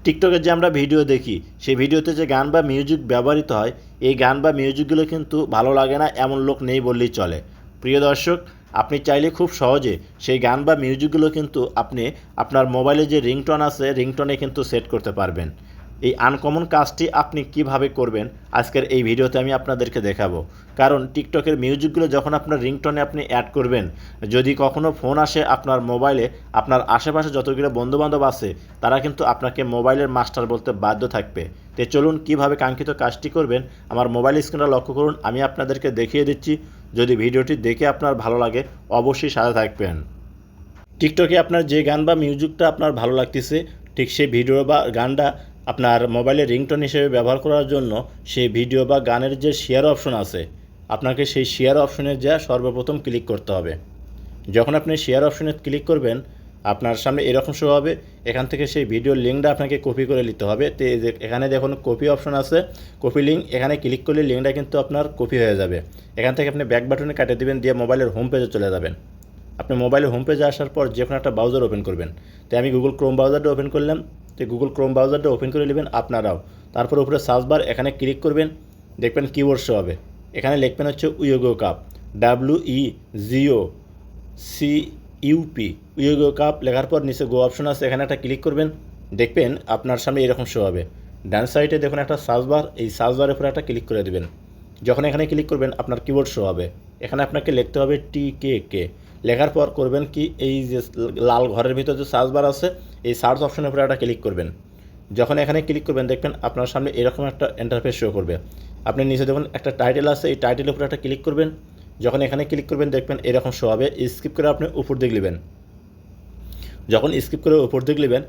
টিকটকে যে আমরা ভিডিও দেখি সেই ভিডিওতে যে গান বা মিউজিক ব্যবহৃত হয় এই গান বা মিউজিকগুলো কিন্তু ভালো লাগে না এমন লোক নেই বললেই চলে। প্রিয় দর্শক, আপনি চাইলে খুব সহজে সেই গান বা মিউজিকগুলো কিন্তু আপনি আপনার মোবাইলে যে রিংটোন আছে রিংটোনে কিন্তু সেট করতে পারবেন। এই আনকমন কাজটি আপনি কিভাবে করবেন আজকের এই ভিডিওতে আমি আপনাদেরকে দেখাবো। কারণ টিকটকের মিউজিকগুলো যখন আপনার রিংটোনে আপনি অ্যাড করবেন, যদি কখনও ফোন আসে আপনার মোবাইলে, আপনার আশেপাশে যতগুলো বন্ধুবান্ধব আছে তারা কিন্তু আপনাকে মোবাইলের মাস্টার বলতে বাধ্য থাকবে। তো চলুন কিভাবে কাঙ্ক্ষিত কাজটি করবেন আমার মোবাইল স্ক্রিনটা লক্ষ্য করুন, আমি আপনাদেরকে দেখিয়ে দিচ্ছি। যদি ভিডিওটি দেখে আপনার ভালো লাগে অবশ্যই সাথে থাকবেন। টিকটকে আপনার যে গান বা মিউজিকটা আপনার ভালো লাগতেছে ঠিক সেই ভিডিও বা গানটা আপনার মোবাইলে রিংটোন হিসেবে ব্যবহার করার জন্য সেই ভিডিও বা গানের যে শেয়ার অপশন আছে আপনাকে সেই শেয়ার অপশনে যা সর্বপ্রথম ক্লিক করতে হবে। যখন আপনি শেয়ার অপশনে ক্লিক করবেন আপনার সামনে এরকম শো হবে। এখান থেকে সেই ভিডিওর লিঙ্কটা আপনাকে কপি করে নিতে হবে। তো এখানে দেখুন কপি অপশন আছে, কপি লিঙ্ক, এখানে ক্লিক করলে লিঙ্কটা কিন্তু আপনার কপি হয়ে যাবে। এখান থেকে আপনি ব্যাক বাটনে কাটিয়ে দেবেন, দিয়ে মোবাইলের হোম পেজে চলে যাবেন। আপনি মোবাইলে হোম পেজে আসার পর যে কোনো একটা ব্রাউজার ওপেন করবেন। তাই আমি গুগল ক্রোম ব্রাউজারটা ওপেন করলাম। তো গুগল ক্রোম ব্রাউজারটা ওপেন করে নেবেন আপনারাও। তারপর উপরে সার্চ বার এখানে ক্লিক করবেন, দেখবেন কিওয়ার্ড শো হবে। এখানে লিখবেন হচ্ছে Wego cup, WEGOCUP, Wego cup লেখার পর নিচে গো অপশন আছে, এখানে একটা ক্লিক করবেন। দেখবেন আপনার সামনে এরকম শো হবে। ডান সাইডে দেখুন একটা সার্চ বার, এই সার্চ বারের উপরে একটা ক্লিক করে দেবেন। যখন এখানে ক্লিক করবেন আপনার কিবোর্ড শো হবে। এখানে আপনাকে লিখতে হবে TKK। লেখার পর করবেন কি, এই যে লাল ঘরের ভিতর যে সার্চ বার আছে এই সার্চ অপশনের উপরে একটা ক্লিক করবেন। যখন এখানে ক্লিক করবেন দেখবেন আপনার সামনে এরকম একটা ইন্টারফেস শো করবে। আপনি নিচে দেখুন একটা টাইটেল আছে, এই টাইটেলের উপরে একটা ক্লিক করবেন। যখন এখানে ক্লিক করবেন দেখবেন এরকম শো হবে। স্কিপ করে আপনি উপর দিকে নেবেন। যখন স্কিপ করে উপর দিকে নেবেন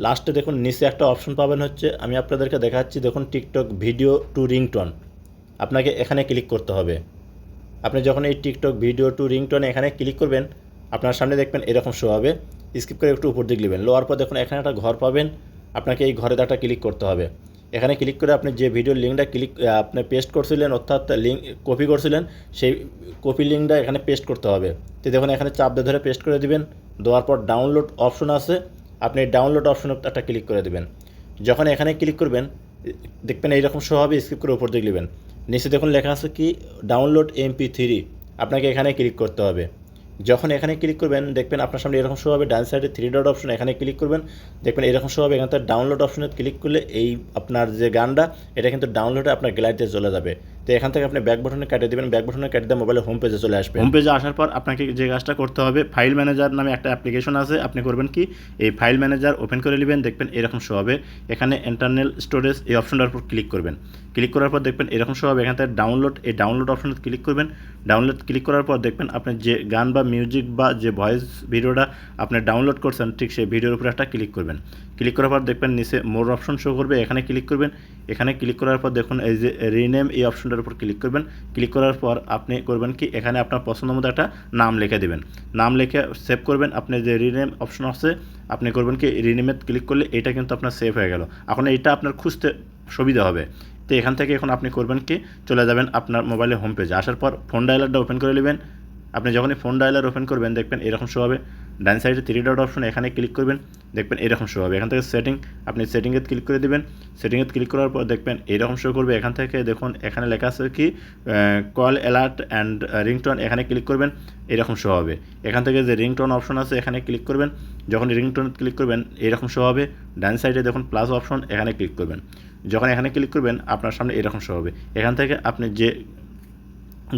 লাস্টে দেখুন নিচে একটা অপশন পাবেন হচ্ছে, আমি আপনাদেরকে দেখাচ্ছি, দেখুন টিকটক ভিডিও টু রিংটোন। আপনাকে এখানে ক্লিক করতে হবে। আপনি যখন এই টিকটক ভিডিও টু রিংটোনে এখানে ক্লিক করবেন আপনার সামনে দেখবেন এরকম শো হবে। স্কিপ করে একটু উপর দিকে নেবেন, লোয়ার পর দেখুন এখানে একটা ঘর পাবেন। আপনাকে এই ঘরে একটা ক্লিক করতে হবে। এখানে ক্লিক করে আপনি যে ভিডিওর লিঙ্কটা আপনি পেস্ট করছিলেন, অর্থাৎ লিঙ্ক কপি করছিলেন, সেই কপি লিঙ্কটা এখানে পেস্ট করতে হবে। তো দেখুন এখানে চাপ দিয়ে ধরে পেস্ট করে দিবেন। দেওয়ার পর ডাউনলোড অপশন আছে, আপনি ডাউনলোড অপশনে একটা ক্লিক করে দেবেন। যখন এখানে ক্লিক করবেন দেখবেন এইরকম শো হবে। স্কিপ করে উপর দিকে নেবেন, নিচে দেখুন লেখা আছে কি ডাউনলোড MP3, আপনাকে এখানে ক্লিক করতে হবে। যখন এখানে ক্লিক করবেন দেখবেন আপনার সামনে এরকম শো হবে। ডান সাইডে 3 ডট অপশন, এখানে ক্লিক করবেন, দেখবেন এরকম শো হবে। এখান থেকে ডাউনলোড অপশনে ক্লিক করলে এই আপনার যে গানটা এটা কিন্তু ডাউনলোডে আপনার গ্যালারিতে চলে যাবে। তো এখান থেকে আপনি ব্যাক বাটনে কাটিয়ে দেবেন, ব্যাক বাটনে কাটিয়ে দিয়ে মোবাইলের হোম পেজে চলে আসবে। হোম পেজে আসার পর আপনাকে যে কাজটা করতে হবে, ফাইল ম্যানেজার নামে একটা অ্যাপ্লিকেশন আছে, আপনি করবেন কি এই ফাইল ম্যানেজার ওপেন করে নেবেন। দেখবেন এরকম শো হবে। এখানে ইন্টারনাল স্টোরেজ এই অপশনটার উপর ক্লিক করবেন। ক্লিক করার পর দেখবেন এরকম শো হবে। এখান থেকে ডাউনলোড, এই ডাউনলোড অপশনে ক্লিক করবেন। ডাউনলোড ক্লিক করার পর দেখবেন আপনি যে গান বা মিউজিক বা যে ভয়েস ভিডিওটা আপনি ডাউনলোড করছেন ঠিক সেই ভিডিওর উপরে একটা ক্লিক করবেন। ক্লিক করার পর দেখবেন নিচে মোর অপশন শো করবে, এখানে ক্লিক করবেন। এখানে ক্লিক করার পর দেখুন এই যে রিনেম এই অপশনটার উপর ক্লিক করবেন। ক্লিক করার পর আপনি করবেন কি এখানে আপনার পছন্দ মতো একটা নাম লিখে দেবেন। নাম লিখে সেভ করবেন। আপনি যে রিনেম অপশন আছে আপনি করবেন কি রিনেমে ক্লিক করলে এটা কিন্তু আপনার সেভ হয়ে গেল। এখন এইটা আপনার খুঁজতে সুবিধা হবে। তো এখান থেকে এখন আপনি করবেন কি চলে যাবেন আপনার মোবাইলের হোম পেজে। আসার পর ফোন ডায়ালারটা ওপেন করে নেবেন। আপনি যখনই ফোন ডায়ালার ওপেন করবেন দেখবেন এরকম শো হবে। ডান সাইডে 3 ডট অপশন, এখানে ক্লিক করবেন, দেখবেন এরকম শো হবে। এখান থেকে সেটিং, আপনি সেটিংয়ে ক্লিক করে দেবেন। সেটিংয়ে ক্লিক করার পর দেখবেন এরকম শো করবে। এখান থেকে দেখুন এখানে লেখা আছে কি কল অ্যালার্ট অ্যান্ড রিংটোন, এখানে ক্লিক করবেন, এরকম শো হবে। এখান থেকে যে রিংটোন অপশন আছে এখানে ক্লিক করবেন। যখন রিংটোন ক্লিক করবেন এরকম শো হবে। ডান সাইডে দেখুন প্লাস অপশন, এখানে ক্লিক করবেন। যখন এখানে ক্লিক করবেন আপনার সামনে এরকম শো হবে। এখান থেকে আপনি যে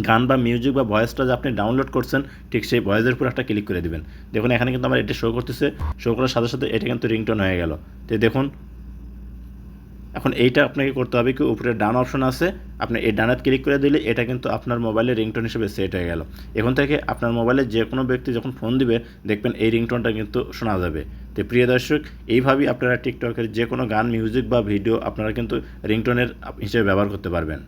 গান বা মিউজিক বা ভয়েসটা যে আপনি ডাউনলোড করছেন ঠিক সেই ভয়েসের উপর একটা ক্লিক করে দেবেন। দেখুন এখানে কিন্তু আমার এটা শো করতেছে, শো করার সাথে সাথে এটা কিন্তু রিংটোন হয়ে গেল। তো দেখুন এখন এইটা আপনাকে করতে হবে কি উপরে ডান অপশন আছে, আপনি এই ডানাত ক্লিক করে দিলে এটা কিন্তু আপনার মোবাইলে রিংটোন হিসেবে সেট হয়ে গেল। এখন থেকে আপনার মোবাইলে যে কোনো ব্যক্তি যখন ফোন দিবে দেখবেন এই রিংটোনটা কিন্তু শোনা যাবে। তো প্রিয় দর্শক, এইভাবেই আপনারা টিকটকের যে কোনো গান, মিউজিক বা ভিডিও আপনারা কিন্তু রিংটোনের হিসেবে ব্যবহার করতে পারবেন।